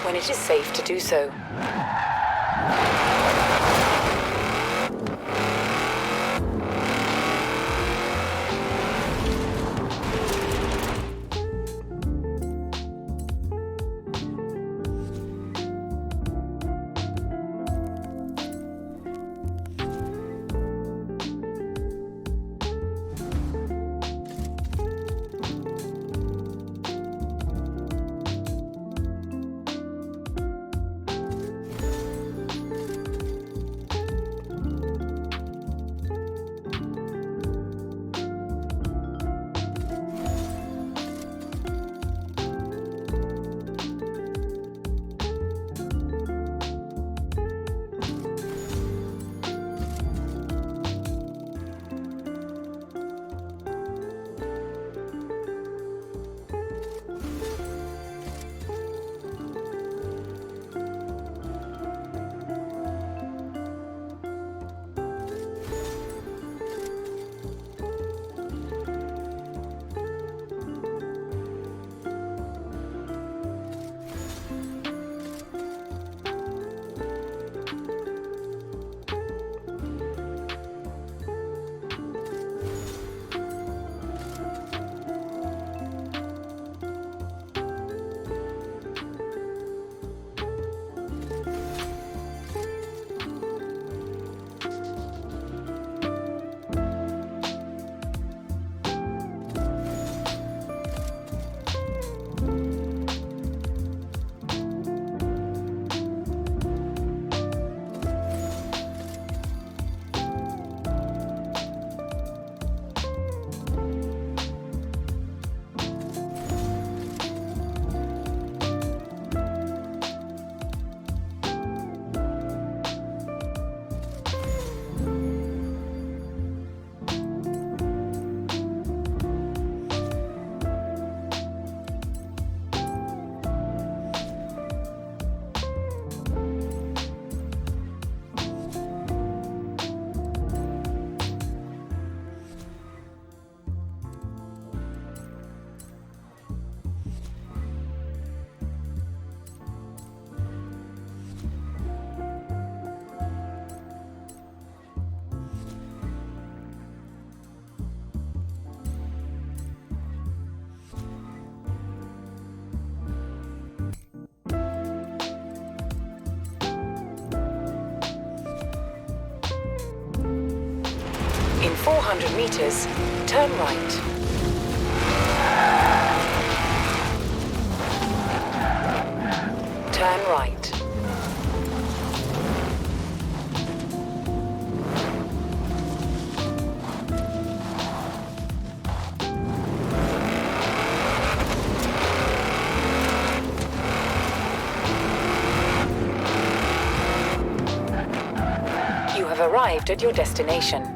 when it is safe to do so. In 400 meters, turn right. Turn right. You have arrived at your destination.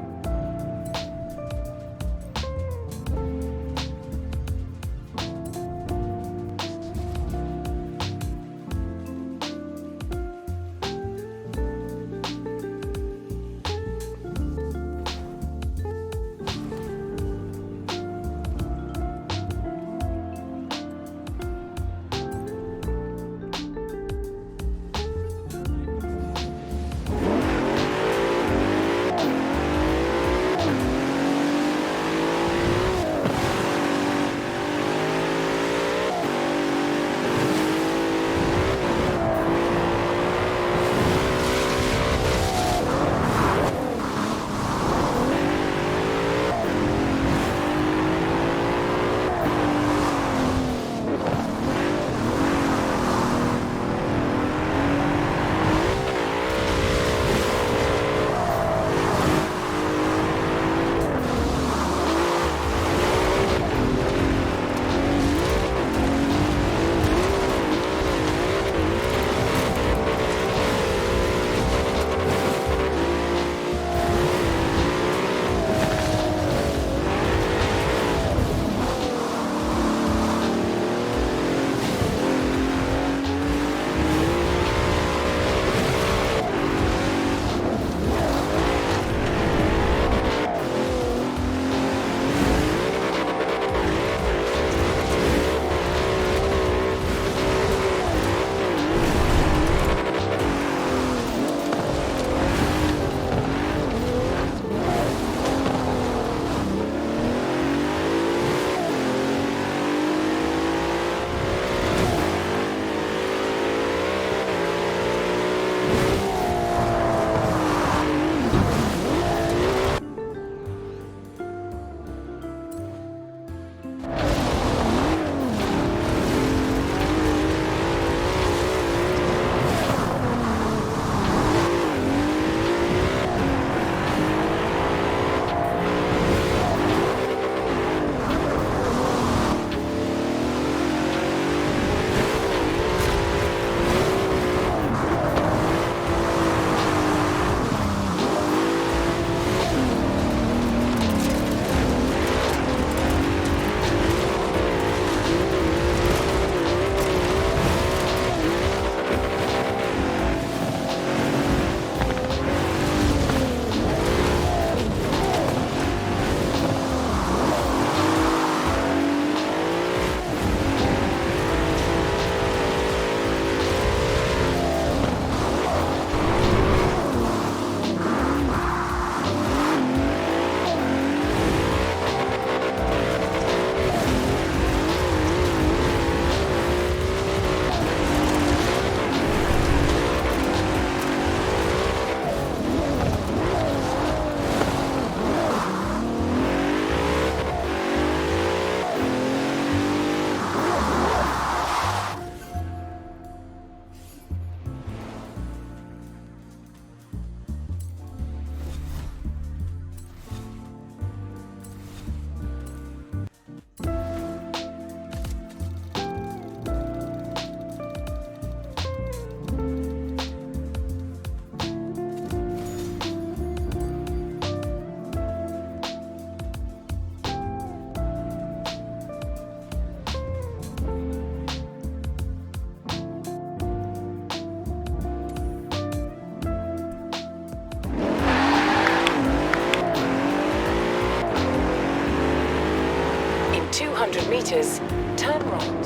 meters, turn right.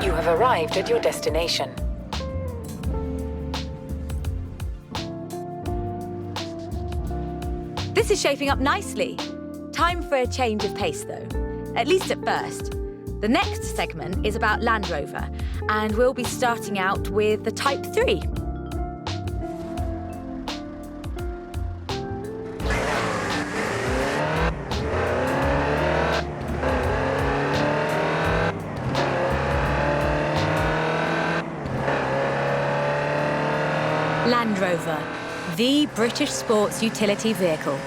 You have arrived at your destination. This is shaping up nicely. Time for a change of pace, though, at least at first. The next segment is about Land Rover, and we'll be starting out with the Type 3. Land Rover, the British sports utility vehicle.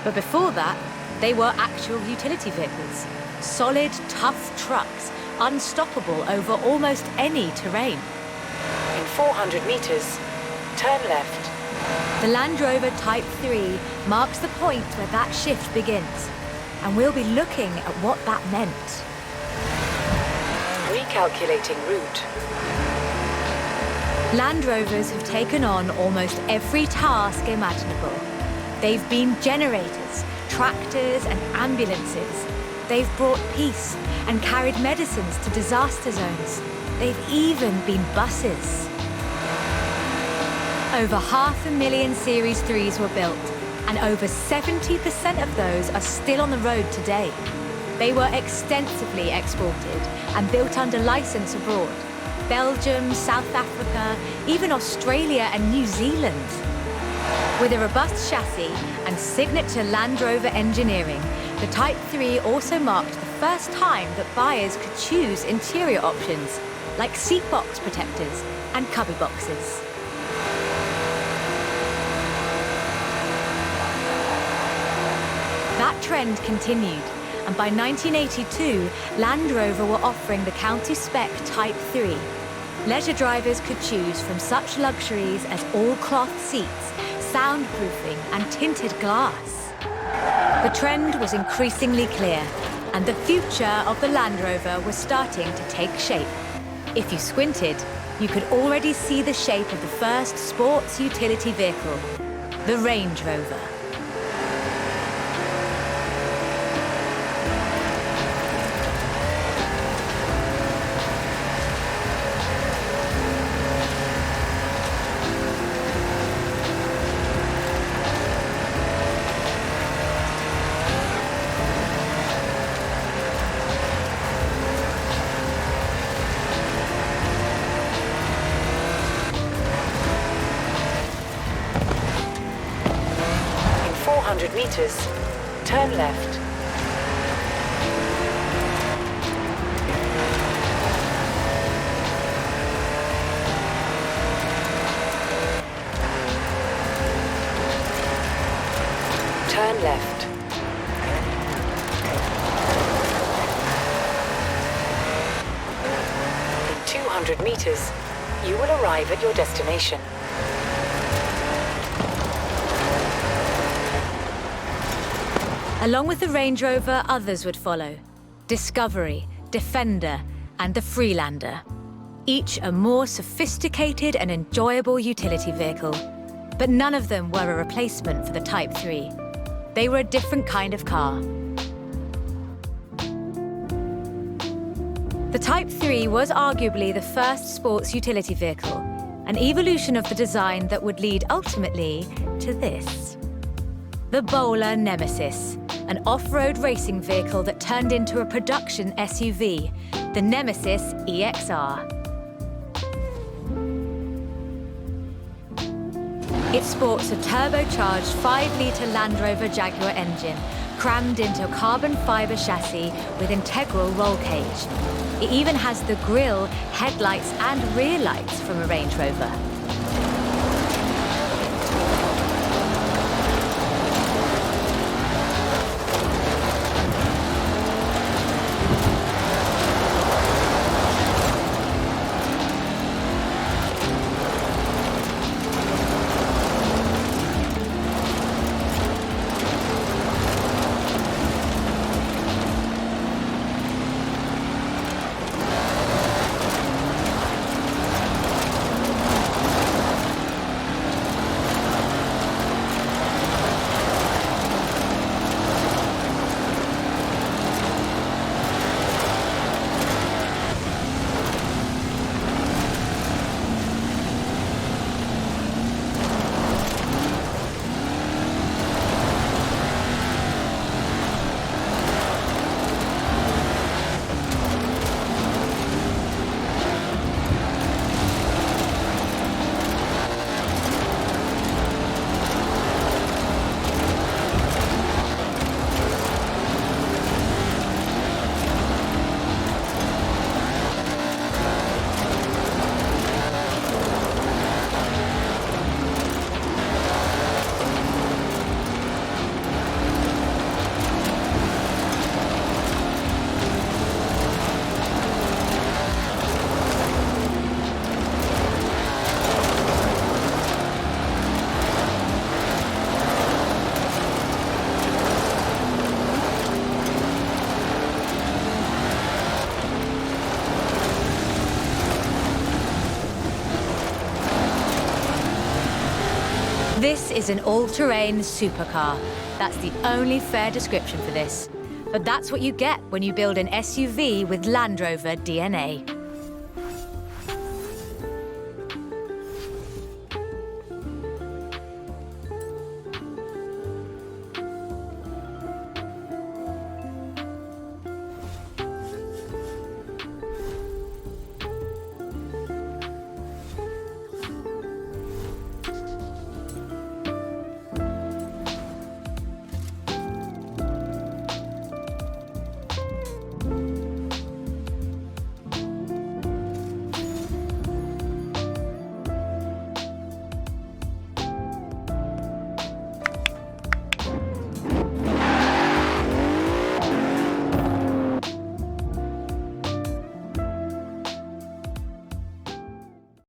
But before that, they were actual utility vehicles. Solid, tough trucks, unstoppable over almost any terrain. In 400 meters, turn left. The Land Rover Type 3 marks the point where that shift begins. And we'll be looking at what that meant. Recalculating route. Land Rovers have taken on almost every task imaginable. They've been generators, tractors and ambulances. They've brought peace and carried medicines to disaster zones. They've even been buses. Over 500,000 Series 3s were built, and over 70% of those are still on the road today. They were extensively exported and built under license abroad. Belgium, South Africa, even Australia and New Zealand. With a robust chassis and signature Land Rover engineering, the Type 3 also marked the first time that buyers could choose interior options, like seat box protectors and cubby boxes. That trend continued, and by 1982, Land Rover were offering the county spec Type 3. Leisure drivers could choose from such luxuries as all-cloth seats, soundproofing and tinted glass. The trend was increasingly clear, and the future of the Land Rover was starting to take shape. If you squinted, you could already see the shape of the first sports utility vehicle, the Range Rover. Meters, turn left. Turn left. In 200 meters, you will arrive at your destination. Along with the Range Rover, others would follow. Discovery, Defender, and the Freelander. Each a more sophisticated and enjoyable utility vehicle. But none of them were a replacement for the Type 3. They were a different kind of car. The Type 3 was arguably the first sports utility vehicle, an evolution of the design that would lead ultimately to this. The Bowler Nemesis, an off-road racing vehicle that turned into a production SUV, the Nemesis EXR. It sports a turbocharged 5-litre Land Rover Jaguar engine, crammed into a carbon fibre chassis with integral roll cage. It even has the grille, headlights and rear lights from a Range Rover. This is an all-terrain supercar. That's the only fair description for this. But that's what you get when you build an SUV with Land Rover DNA.